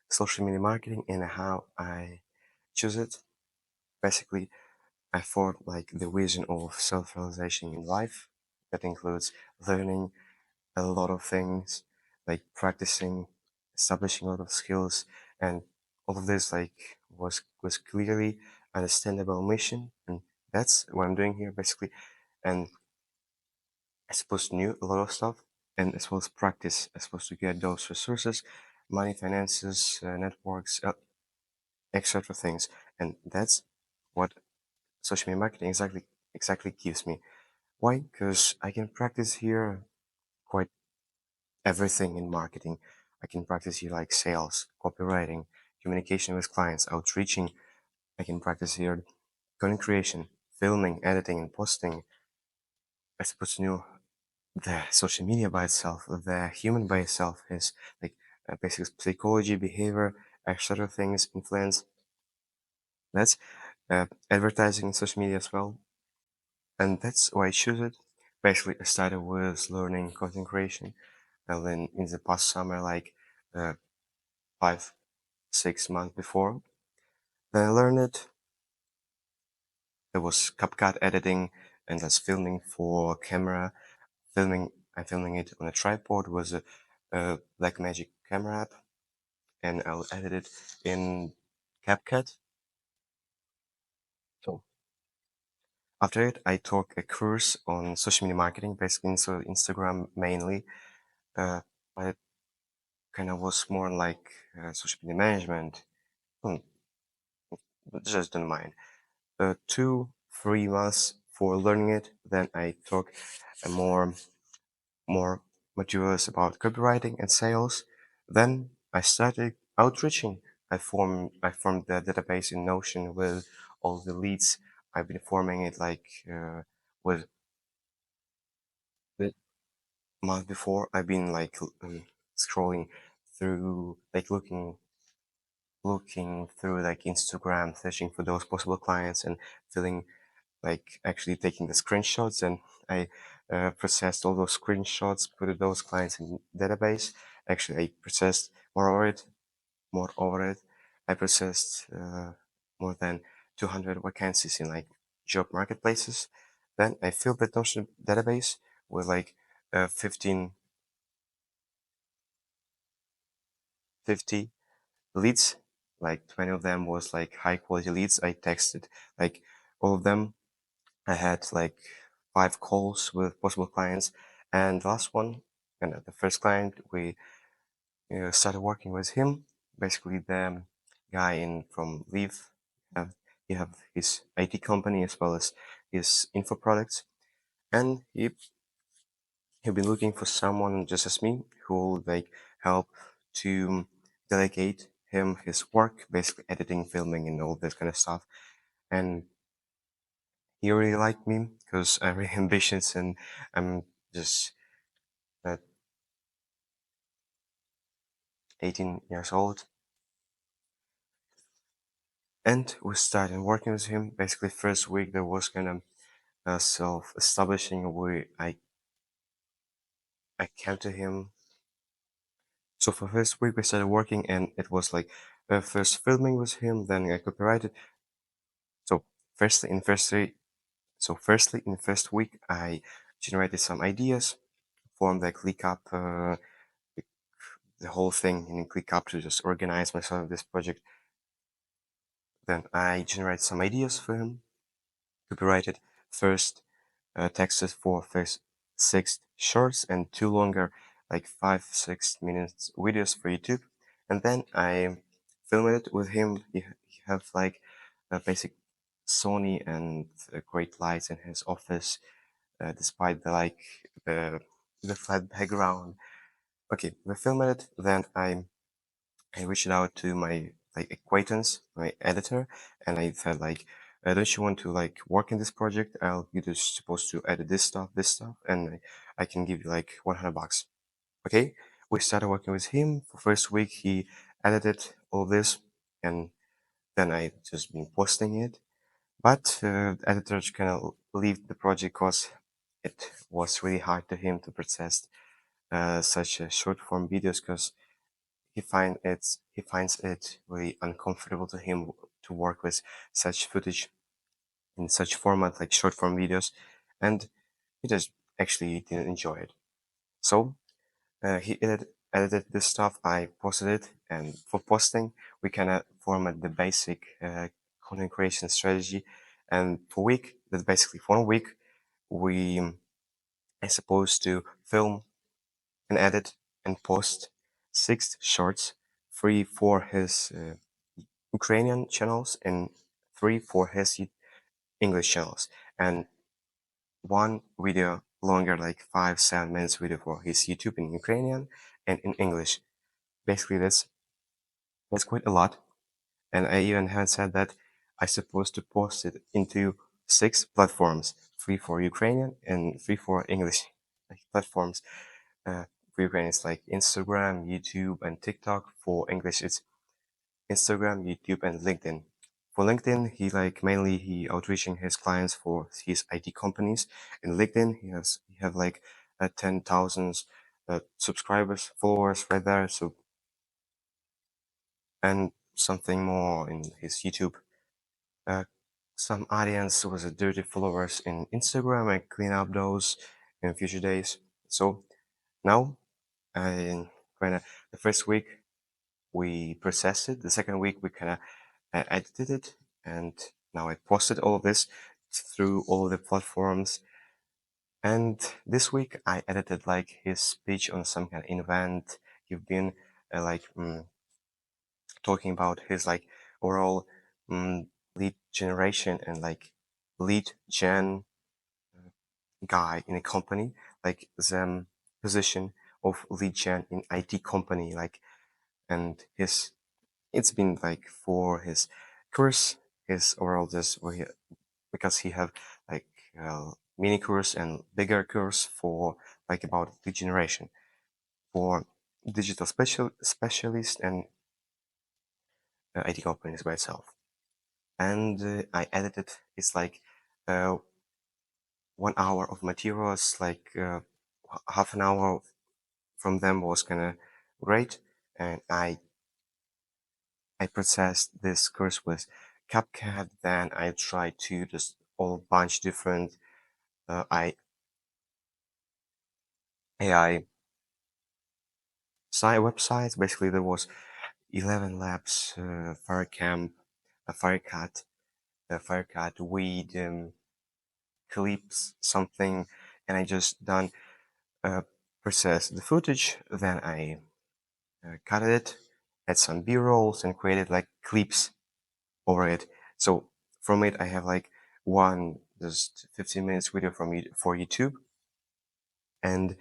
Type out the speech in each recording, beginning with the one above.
social media marketing and how I choose it. Basically, I thought like the vision of self-realization in life that includes learning a lot of things, like practicing, establishing a lot of skills, and all of this like was clearly understandable mission, and that's what I'm doing here basically. And I supposed to knew a lot of stuff, and as well as practice, I supposed to get those resources, money, finances, networks, etc. things, and that's what social media marketing exactly gives me. Why? Because I can practice here quite everything in marketing. I can practice here like sales, copywriting, communication with clients, outreaching. I can practice here content creation, filming, editing, and posting. I suppose you know the social media by itself, the human by itself is like basic psychology, behavior, etc. things, influence. That's advertising in social media as well, and that's why I choose it. Basically, I started with learning content creation, and then in the past summer, like uh, 5, 6 months before, then I learned it. There was CapCut editing and that's filming for camera. I'm filming it on a tripod with a Blackmagic camera app, and I'll edit it in CapCut. So after it, I took a course on social media marketing, basically so Instagram mainly. But it kind of was more like social media management. Hmm, just don't mind. 2, 3 months for learning it. Then I took a more materials about copywriting and sales. Then I started outreaching. I formed the database in Notion with all the leads. I've been forming it like with the month before. I've been like scrolling through, like looking through like Instagram, searching for those possible clients and filling like actually taking the screenshots, and I processed all those screenshots, put those clients in database. Actually, I processed more over it. I processed more than 200 vacancies in like job marketplaces. Then I filled the Notion database with like 15, 50 leads. Like 20 of them was like high quality leads. I texted like all of them. I had like 5 calls with possible clients, and the last one, and the first client, we started working with him. Basically, the guy in from Leave, uh, he have his IT company as well as his info products, and he been looking for someone just as me who will like help to delegate him his work, basically editing, filming, and all this kind of stuff. And he really liked me because I'm really ambitious and I'm just uh, 18 years old. And we started working with him. Basically, first week there was kind of self-establishing. I came to him. So for first week we started working, and it was like first filming with him, then I copyrighted. So firstly in the first week I generated some ideas, formed the ClickUp, the whole thing in ClickUp to just organize myself in this project. Then I generated some ideas for him, copyrighted first texts for first 6 shorts and 2 longer, like 5, 6 minutes videos for YouTube. And then I filmed it with him. He have like a basic Sony and great lights in his office, despite the flat background. Okay, we filmed it. Then I reached out to my like acquaintance, my editor, and I said like, "Don't you want to like work in this project? You're just supposed to edit this stuff, and I can give you like 100 bucks." Okay, we started working with him. For first week, he edited all this, and then I just been posting it. But the editor kind of leave the project because it was really hard to him to process such a short form videos because he finds it really uncomfortable to him to work with such footage in such format like short form videos, and he just actually didn't enjoy it. So he edited this stuff. I posted it, and for posting, we kind of format the basic content creation strategy. And for week, that's basically for 1 week, we are supposed to film and edit and post 6 shorts, 3 for his Ukrainian channels and 3 for his English channels, and one video longer, like 5-7 minutes video for his YouTube in Ukrainian and in English. Basically, that's quite a lot. And I even had said that I supposed to post it into 6 platforms, 3 for Ukrainian and 3 for English like platforms. For Ukrainian, it's like Instagram, YouTube, and TikTok. For English, it's Instagram, YouTube, and LinkedIn. For LinkedIn, he outreaching his clients for his IT companies. In LinkedIn, he have like 10,000 subscribers, followers right there. So, and something more in his YouTube. Uh, some audience was a dirty followers in Instagram. I clean up those in future days. So now, I kind of the first week we processed it. The second week we kind of edited it, and now I posted all of this through all the platforms. And this week I edited like his speech on some kind of event. You've been like talking about his like overall lead generation and like lead gen guy in a company, like the position of lead gen in IT company, like, and his it's been like for his course, his overall just where because he have like mini course and bigger course for like about lead generation for digital specialist and IT companies by itself. And I edited it's like uh, 1 hour of materials, like half an hour from them was kind of great, and I processed this course with CapCut. Then I tried to just all bunch different I AI site websites. Basically, there was 11 labs, Firecamp, Firecut, Weed, Clips, something, and I just done uh, process the footage. Then I cut it, add some B-rolls, and created like clips over it. So from it, I have like one just 15 minutes video for YouTube, and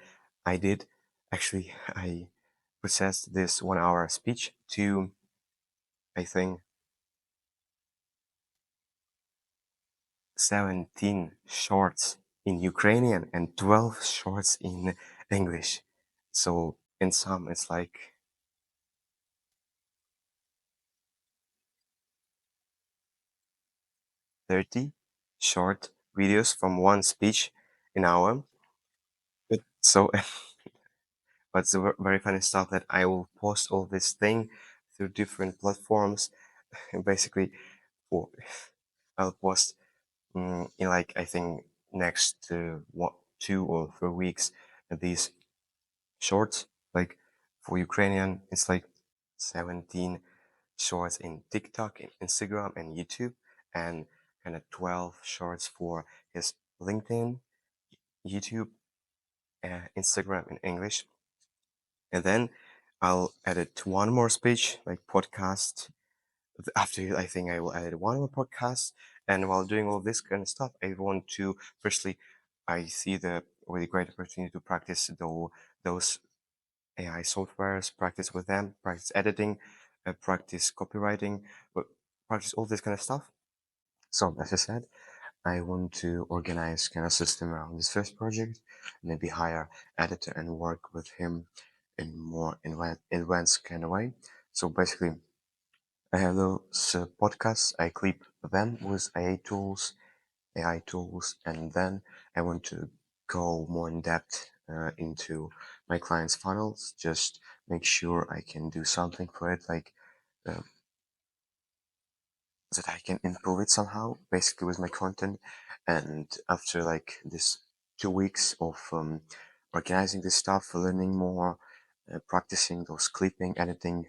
I did actually I processed this 1 hour speech to I think 17 shorts in Ukrainian and 12 shorts in English. So in sum, it's like 30 short videos from one speech an hour. But so, but it's very funny stuff that I will post all this thing through different platforms. And basically, for I'll post in like I think next 2 or 3 weeks these shorts, like for Ukrainian, it's like 17 shorts in TikTok, in Instagram, and YouTube, and kind of 12 shorts for his LinkedIn, YouTube, Instagram in English. And then I'll edit one more speech, like podcast. After I think I will edit one more podcast. And while doing all this kind of stuff, I want to firstly, I see the really great opportunity to practice those AI softwares, practice with them, practice editing, practice copywriting, but practice all this kind of stuff. So as I said, I want to organize kind of system around this first project, maybe hire editor and work with him in more advanced kind of way. So basically, I have those podcasts. I clip them with AI tools, and then I want to go more in depth into my clients' funnels, just make sure I can do something for it, like uh, that I can improve it somehow, basically with my content. And after like this 2 weeks of organizing this stuff, learning more, practicing those clipping, editing,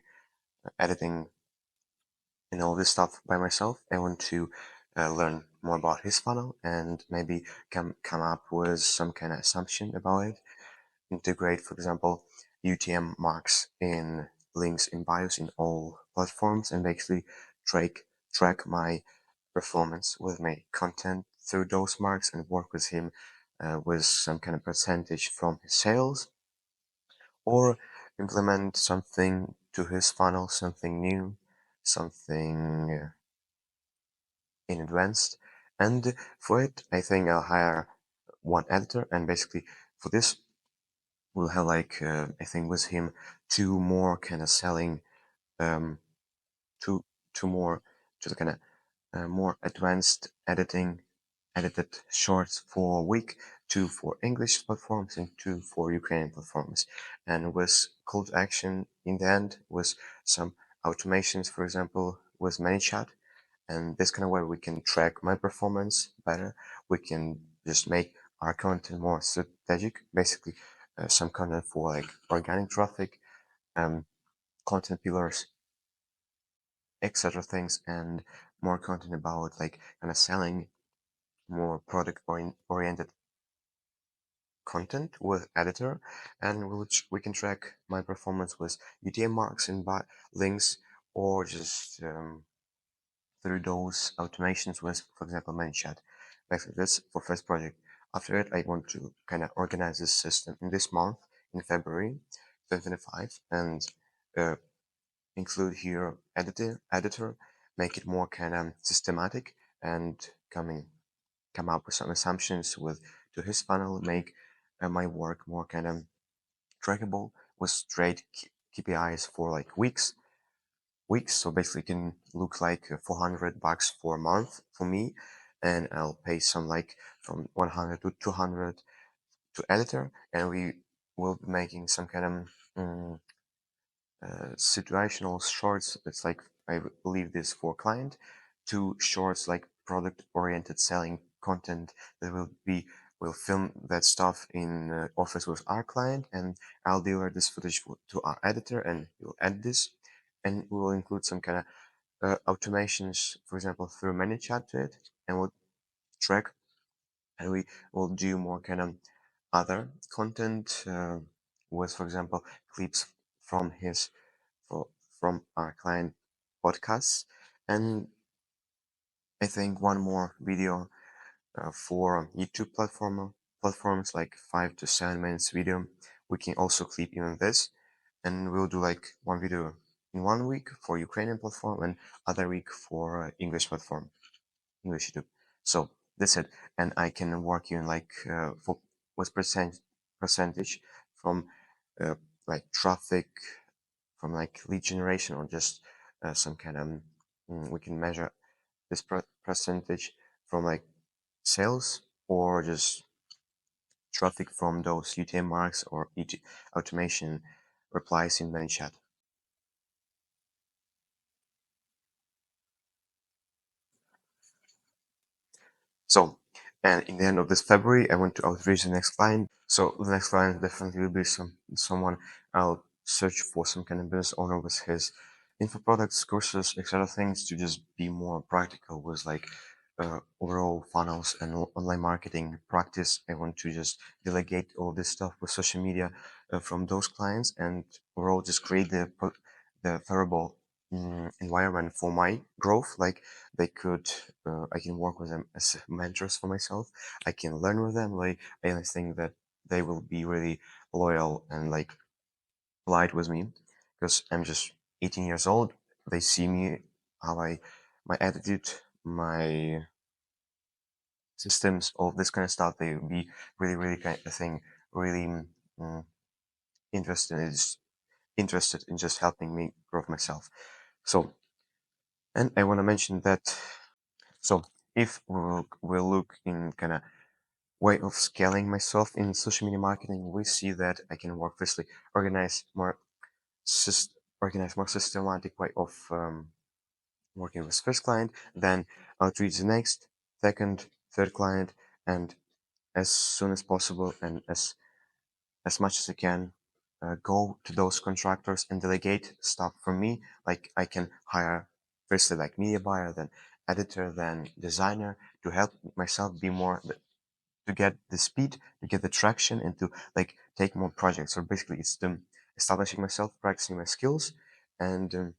and all this stuff by myself, I want to learn more about his funnel and maybe come up with some kind of assumption about it. Integrate, for example, UTM marks in links in bios in all platforms, and basically track track my performance with my content through those marks and work with him with some kind of percentage from his sales, or implement something to his funnel, something new, something in advanced. And for it, I think I'll hire one editor, and basically for this, we'll have like I think with him two more kind of selling um two two more to the kind of more advanced edited shorts for a week, two for English platforms and two for Ukrainian platforms, and with call to action in the end, with some automations, for example, with ManyChat. And this kind of way we can track my performance better. We can just make our content more strategic, basically some content for like organic traffic, um, content pillars, etc. things, and more content about like kind of selling more product oriented content with editor, and which we can track my performance with UTM marks and links, or just through those automations with, for example, ManyChat. Basically, that's for first project. After it, I want to kind of organize this system in this month, in February 2025, and uh, include here editor, make it more kind of systematic, and come up with some assumptions with to his funnel, make my work more kind of trackable with straight KPIs for like weeks. So basically, it can look like $400 for a month for me, and I'll pay some like from 100 to 200 to editor, and we will be making some kind of situational shorts. It's like I believe this for client, two shorts like product oriented selling content that will film that stuff in office with our client, and I'll deliver this footage to our editor, and he'll edit this, and we will include some kind of automations, for example, through ManyChat to it, and we'll track, and we will do more kind of other content with, for example, clips from his for, from our client podcasts, and I think one more video for YouTube platforms like 5 to 7 minutes video. We can also clip even this, and we'll do like one video in 1 week for Ukrainian platform and other week for English platform, English YouTube. So that's it, and I can work in like for with percentage from uh, like traffic, from like lead generation, or just some kind of we can measure this percentage from like sales, or just traffic from those UTM marks or automation replies in ManyChat. So, and in the end of this February, I want to outreach the next client. So the next client definitely will be someone I'll search for, some kind of business owner with his info products, courses, etc. things, to just be more practical with like overall funnels and online marketing practice. I want to just delegate all this stuff with social media from those clients, and overall just create the favorable environment for my growth. Like they could I can work with them as mentors for myself. I can learn with them. Like I think that they will be really loyal and like polite with me, because I'm just 18 years old. They see me, how my attitude, my systems, all this kind of stuff. They will be really kind of thing, really mm, interested in interested in just helping me grow myself. So, and I want to mention that. So if we'll look in kind of way of scaling myself in social media marketing, we see that I can work firstly, syst- organize more systematic way of working with first client, then outreach the next, second, third client, and as soon as possible and as much as I can go to those contractors and delegate stuff from me. Like I can hire firstly like media buyer, then editor, then designer to help myself be more to get the speed, to get the traction, and to like take more projects. So basically, it's establishing myself, practicing my skills, and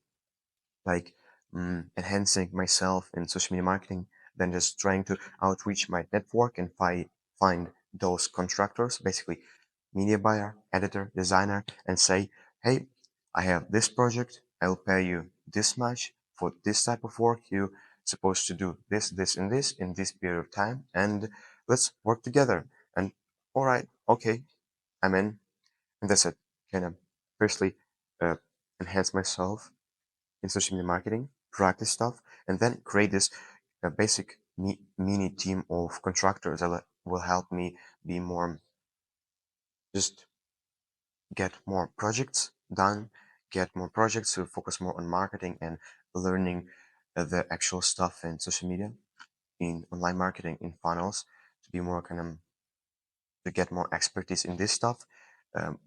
like enhancing myself in social media marketing than just trying to outreach my network and find those contractors, basically media buyer, editor, designer, and say, hey, I have this project, I'll pay you this much for this type of work. You supposed to do this, this, and this in this period of time, and let's work together. And all right, okay, I'm in, and that's it. Kind of firstly uh, enhance myself in social media marketing, practice stuff, and then create this basic mini team of contractors that will help me be more, just get more projects done, get more projects to focus more on marketing and learning the actual stuff in social media, in online marketing, in funnels, to be more kind of, to get more expertise in this stuff.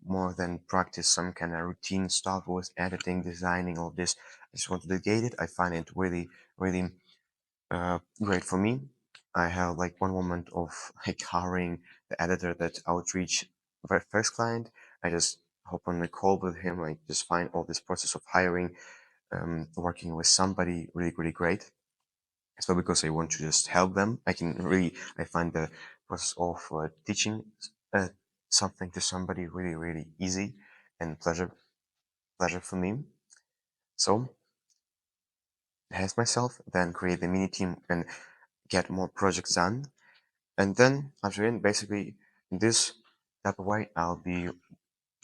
More than practice some kind of routine stuff with editing, designing, all this. I just want to delegate it. I find it really great for me. I have like one moment of like hiring the editor that outreach very first client. I just hop on a call with him. I just find all this process of hiring, working with somebody really great. It's not because I want to just help them. I find the process of teaching uh, something to somebody really easy and pleasure for me. So enhance myself, then create the mini team and get more projects done. And then after in basically in this type of way, I'll be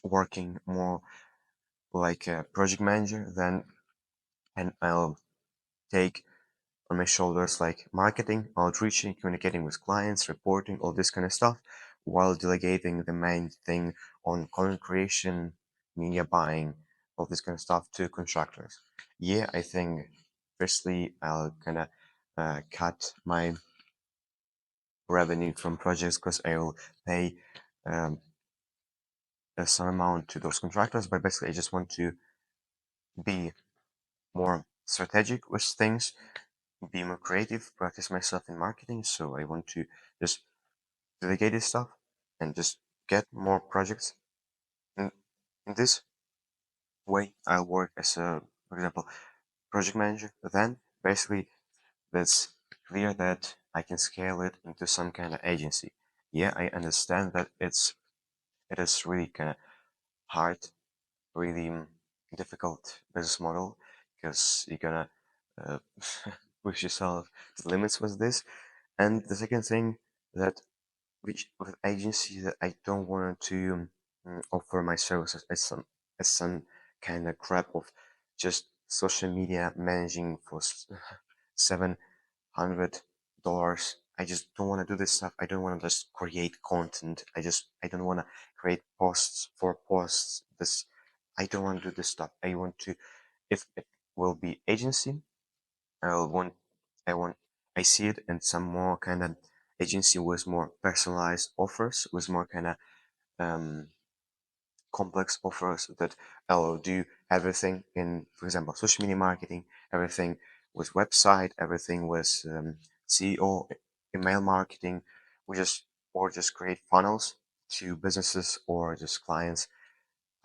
working more like a project manager then, and I'll take on my shoulders like marketing, outreaching, communicating with clients, reporting, all this kind of stuff, while delegating the main thing on content creation, media buying, all this kind of stuff to contractors. Yeah, I think firstly I'll kind of cut my revenue from projects because I will pay um, some amount to those contractors, but basically I just want to be more strategic with things, be more creative, practice myself in marketing. So I want to just delegate this stuff and just get more projects. And in this way, I'll work as a, for example, project manager. Then basically that's clear that I can scale it into some kind of agency. Yeah, I understand that it is really kind of hard, really difficult business model because you're gonna uh, push yourself to the limits with this. And the second thing that which with agency that I don't want to offer my services as some kind of crap of just social media managing for $700. I just don't want to do this stuff. I don't want to just create content. I don't want to create posts for posts. This I don't want to do this stuff. I want to, if it will be agency, I'll want I want I see it in some more kind of agency with more personalized offers, with more kind of um, complex offers that I'll do everything in, for example, social media marketing, everything with website, everything with CEO, email marketing. We just or just create funnels to businesses or just clients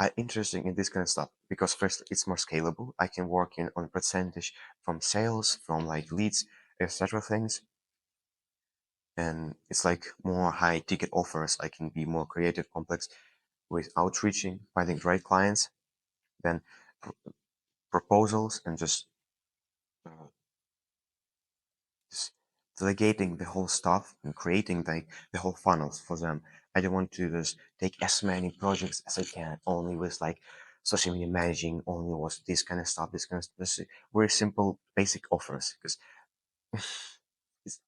are interested in this kind of stuff because first it's more scalable. I can work in on percentage from sales, from like leads, etc. things, and it's like more high ticket offers. I can be more creative, complex with outreaching, finding the right clients, then pr- proposals, and uh, just delegating the whole stuff and creating the whole funnels for them. I don't want to just take as many projects as I can, only with like social media managing, only with this kind of stuff, this kind of this very simple basic offers. Because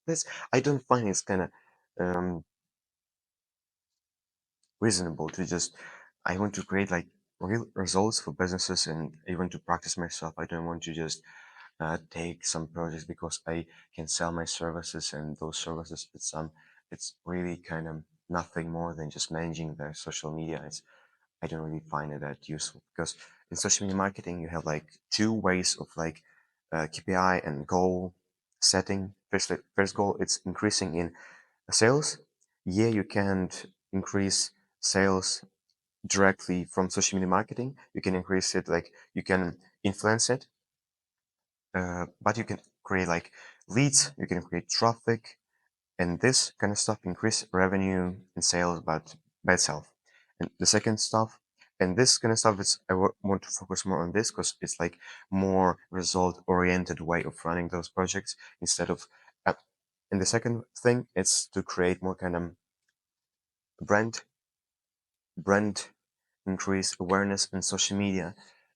this I don't find it's kind of reasonable to just, I want to create like real results for businesses, and I want to practice myself. I don't want to just take some projects because I can sell my services, and those services, it's really kind of nothing more than just managing their social media. I don't really find it that useful, because in social media marketing you have like two ways of like KPI and goal setting. First goal, it's increasing in sales. Yeah, you can't increase sales directly from social media marketing. You can increase it, like you can influence it, but you can create like leads, you can create traffic, and this kind of stuff increase revenue and sales, but by itself. And the second stuff, and this kind of stuff is, want to focus more on this because it's like more result oriented way of running those projects instead of. Uh, and the second thing is to create more kind of brand brand increase awareness in social media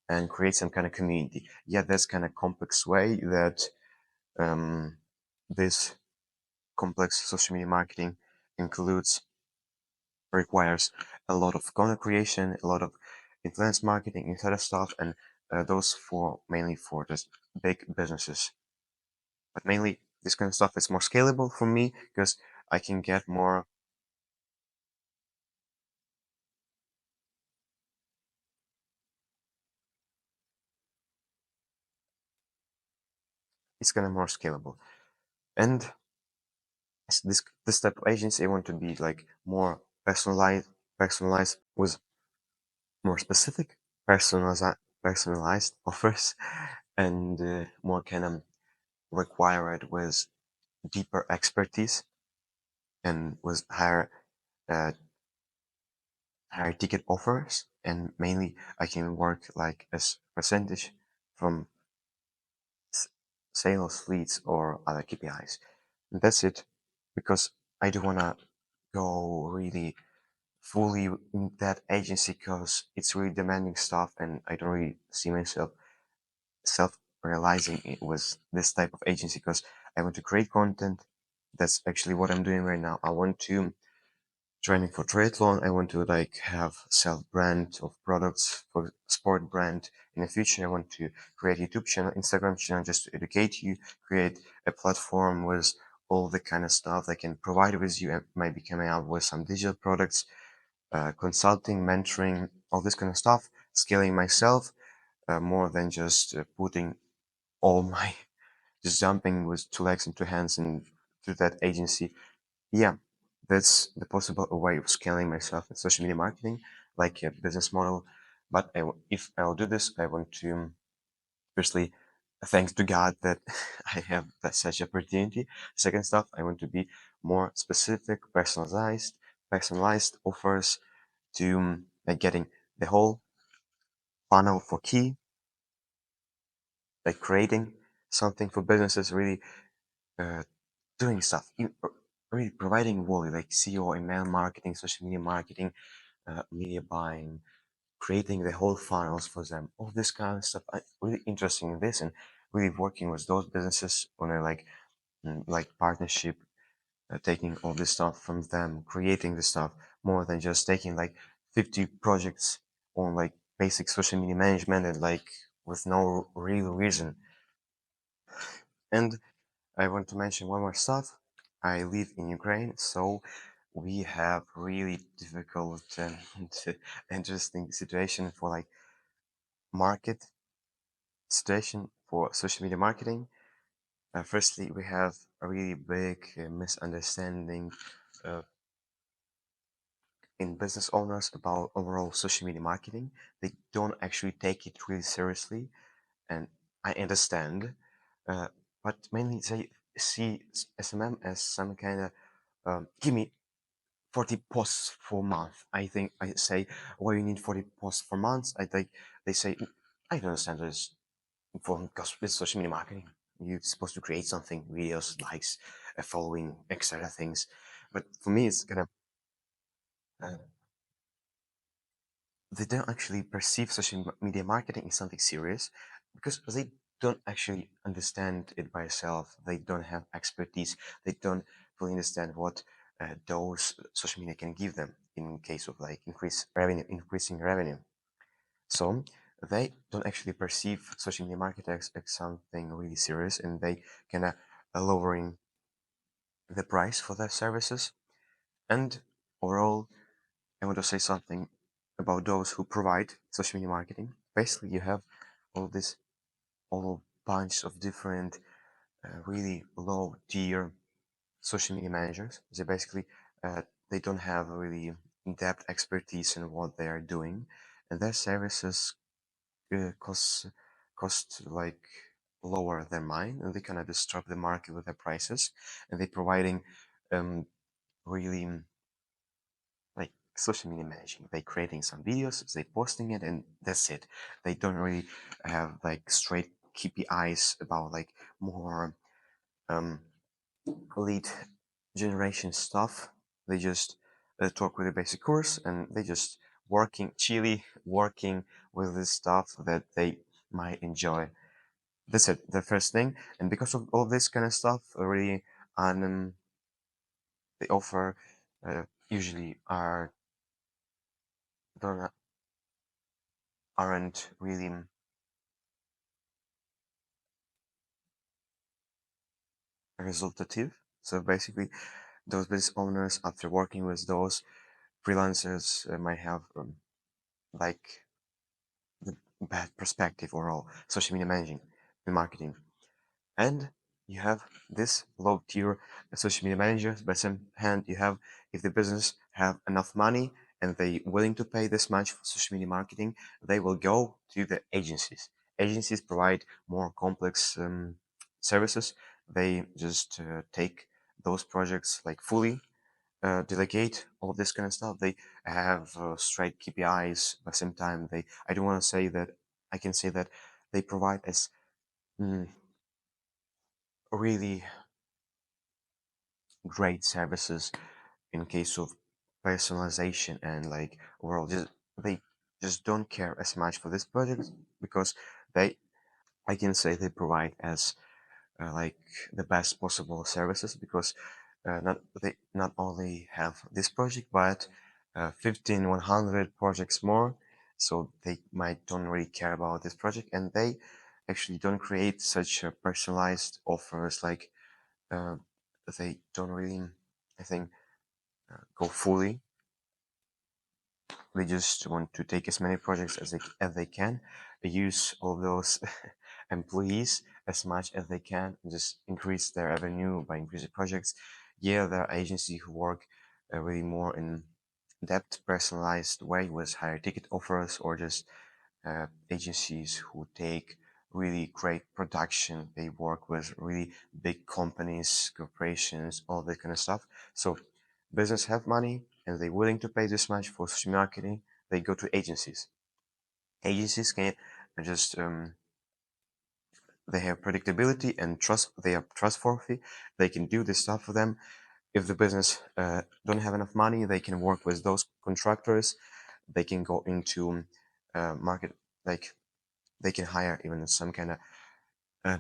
and create some kind of community. Yeah, that's kind of complex way that um, this complex social media marketing includes, requires a lot of content creation, a lot of influence marketing, insider stuff, and those for mainly for just big businesses. But mainly this kind of stuff is more scalable for me because I can get more. It's kind of more scalable, and this type of agency I want to be like more personalized with more specific personalized offers, and more kind of required with deeper expertise and with uh, higher ticket offers, and mainly I can work like as percentage from s- sales leads or other KPIs. And that's it, because I do want to go really fully in that agency because it's really demanding stuff, and I don't really see myself self realizing it with this type of agency because I want to create content. That's actually what I'm doing right now. I want to training for triathlon. I want to like have self brand of products for sport brand. In the future, I want to create YouTube channel, Instagram channel, just to educate you, create a platform with all the kind of stuff I can provide with you. I might be coming out with some digital products, consulting, mentoring, all this kind of stuff, scaling myself, more than just putting all my, just jumping with two legs and two hands into that agency. Yeah, that's the possible way of scaling myself in social media marketing, like a business model. But if I'll do this, I want to firstly thanks to God that I have such opportunity. Second stuff, I want to be more specific, personalized offers to like getting the whole funnel for key, like creating something for businesses, really uh, doing stuff, really providing value, like SEO, email marketing, social media marketing, media buying, creating the whole funnels for them, all this kind of stuff. I'm really interested in this, and really working with those businesses on a like partnership, taking all this stuff from them, creating the stuff more than just taking like 50 projects on like basic social media management and like with no real reason. And I want to mention one more stuff. I live in Ukraine, so we have really difficult and interesting situation for like market situation for social media marketing. Firstly, we have a really big misunderstanding uh, in business owners about overall social media marketing. They don't actually take it really seriously, and I understand, uh, but mainly they see SMM as some kind of give me 40 posts for month. I think I say, why you need 40 posts for months? I think they say, I don't understand this for because with social media marketing. You're supposed to create something, videos, likes, following, etc. things. But for me, it's kind of uh, they don't actually perceive social media marketing as something serious because they don't actually understand it by itself. They don't have expertise. They don't fully understand what those social media can give them. in case of like increasing revenue. So they don't actually perceive social media marketing as something really serious, and they kind of lowering the price for their services. And overall, I want to say something about those who provide social media marketing. Basically, you have all this all bunch of different really low tier social media managers. They basically they don't have really in-depth expertise in what they are doing, and their services cost like lower than mine, and they kind of disrupt the market with their prices, and they providing um, really like social media managing. They creating some videos, they posting it, and that's it. They don't really have like straight KPIs about like more um, lead generation stuff. They just talk with a basic course, and they just working with this stuff that they might enjoy. That's it, the first thing. And because of all this kind of stuff, really, and they offer usually don't, aren't really resultative. So basically, those business owners, after working with those freelancers, might have like the bad perspective overall, social media managing and marketing. And you have this low tier social media managers, but some hand you have if the business have enough money and they willing to pay this much for social media marketing, they will go to the agencies. Agencies provide more complex services. They just take those projects like fully delegate all this kind of stuff. They have straight KPIs, but same time they. I don't want to say that. I can say that they provide us mm, really great services in case of personalization and like overall. Just they just don't care as much for this project because they. I can say they provide as like the best possible services because not they not only have this project but 15 100 projects more, so they might don't really care about this project, and they actually don't create such personalized offers like uh, they don't really, I think, go fully. They just want to take as many projects as they can, use all those employees as much as they can, and just increase their revenue by increasing projects. Yeah, there are agencies who work really more in depth, personalized way with higher ticket offers, or just agencies who take really great production. They work with really big companies, corporations, all that kind of stuff. So business have money and they're willing to pay this much for social marketing. They go to agencies. Agencies can just they have predictability and trust. They are trustworthy. They can do this stuff for them. If the business don't have enough money, they can work with those contractors. They can go into market like they can hire even some kind of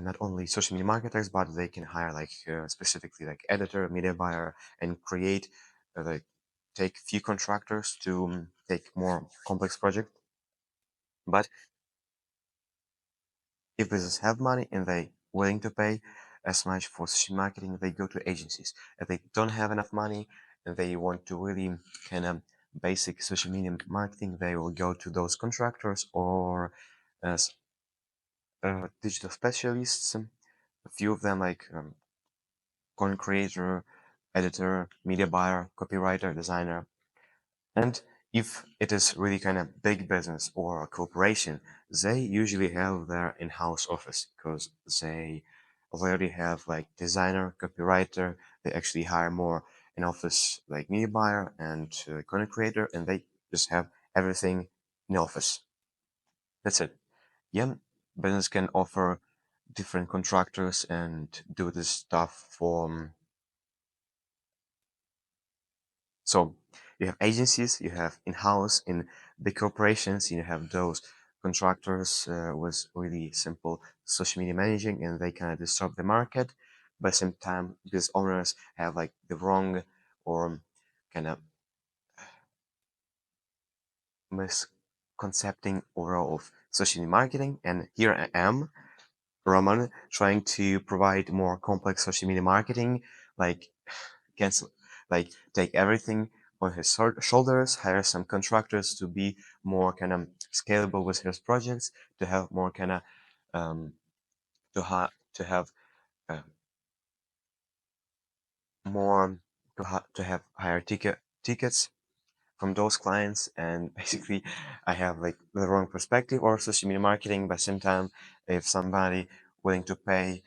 not only social media marketers, but they can hire like specifically like editor, media buyer, and create like take few contractors to take more complex project. But if business have money and they willing to pay as much for social marketing, they go to agencies. If they don't have enough money and they want to really kind of basic social media marketing, they will go to those contractors or as digital specialists. A few of them like content creator, editor, media buyer, copywriter, designer. And if it is really kind of big business or a corporation, they usually have their in-house office because they already have like designer, copywriter. They actually hire more in office like media buyer and content creator, and they just have everything in office. That's it. Yeah, business can offer different contractors and do this stuff for so you have agencies, you have in-house, in big corporations, you have those contractors with really simple social media managing, and they kind of disrupt the market. But at the same time, these owners have like the wrong or kind of misconcepting overall of social media marketing, and here I am, Roman, trying to provide more complex social media marketing, like cancel, like take everything on his shoulders, hire some contractors to be more kind of scalable with his projects, to have more kind of um, to have uh, more to have higher tickets from those clients, and basically I have like the wrong perspective or social media marketing. But same time, if somebody willing to pay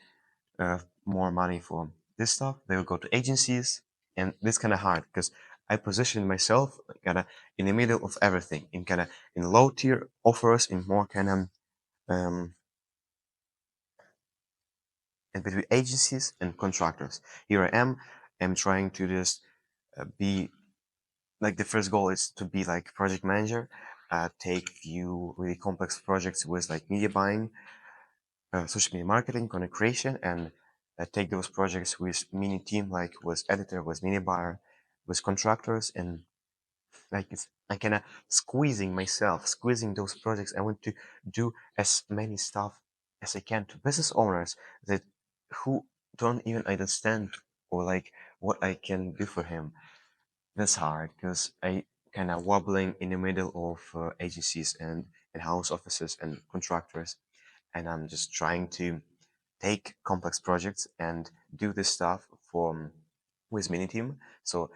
more money for this stuff, they will go to agencies, and this kind of hard because I position myself kind of in the middle of everything, in kind of in low tier offers, in more kind of um, in between agencies and contractors. Here I am. I'm trying to just be like, the first goal is to be like project manager, take few really complex projects with like media buying, social media marketing, content creation, and take those projects with mini team, like with editor, with media buyer, with contractors, and like I kind of squeezing those projects. I want to do as many stuff as I can to business owners that who don't even understand or like what I can do for him. That's hard because I kind of wobbling in the middle of agencies and in-house offices and contractors, and I'm just trying to take complex projects and do this stuff for with mini team. So,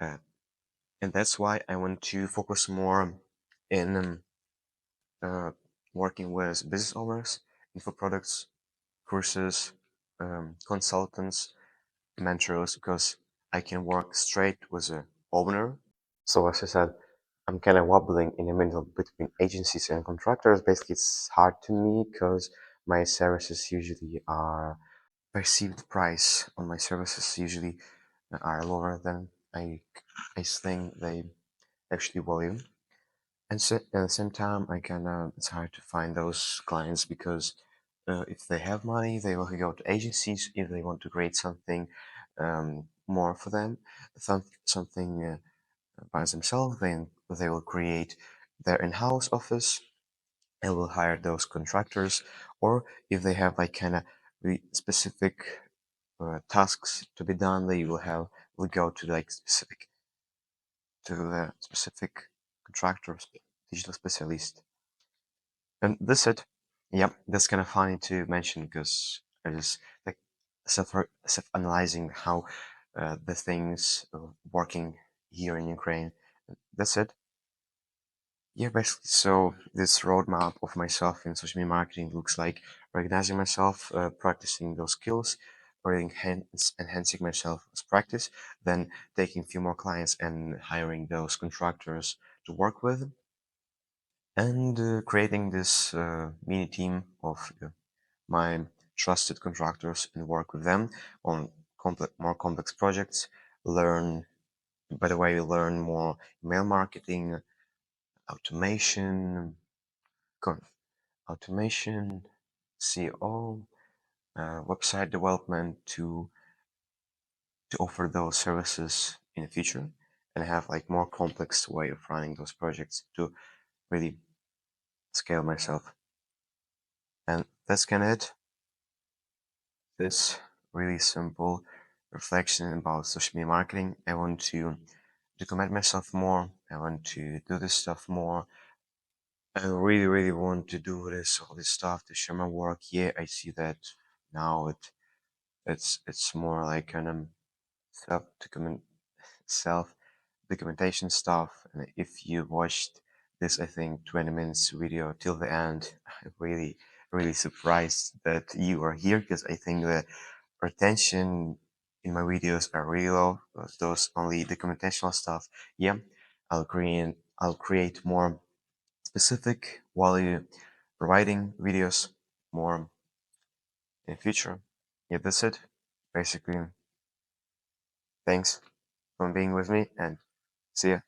uh, and that's why I want to focus more in uh, working with business owners, info products, courses, consultants, mentors, because I can work straight with a owner. So as I said, I'm kind of wobbling in the middle between agencies and contractors. Basically, it's hard to me because my services usually are perceived price on my services usually are lower than I think they actually value. And so, at the same time, I kind of it's hard to find those clients because if they have money, they will go to agencies. If they want to create something more for them, something by themselves, then they will create their in-house office and will hire those contractors. Or if they have like kind of specific tasks to be done, they will go to like specific contractor, digital specialist. And this it, yep, that's kind of funny to mention because I just like self analyzing how the things working here in Ukraine. That's it. Yeah, basically. So this roadmap of myself in social media marketing looks like organizing myself, practicing those skills, or enhancing myself as practice, then taking a few more clients and hiring those contractors to work with, and creating this mini team of my trusted contractors and work with them on more complex projects. Learn, by the way, learn more email marketing, automation, automation, CO, website development to offer those services in the future and have like more complex way of running those projects to really scale myself. And that's kind of it. This really simple reflection about social media marketing. I want to document myself more. I want to do this stuff more. I really, really want to do all this stuff to share my work. Yeah, I see that now. It's more like an self document self documentation stuff. And if you watched this, I think 20 minutes video till the end, I'm really, really surprised that you are here because I think the retention in my videos are really low. Those only documentational stuff. Yeah, I'll create more specific while you providing videos more in the future. Yeah, that's it. Basically, thanks for being with me and see ya.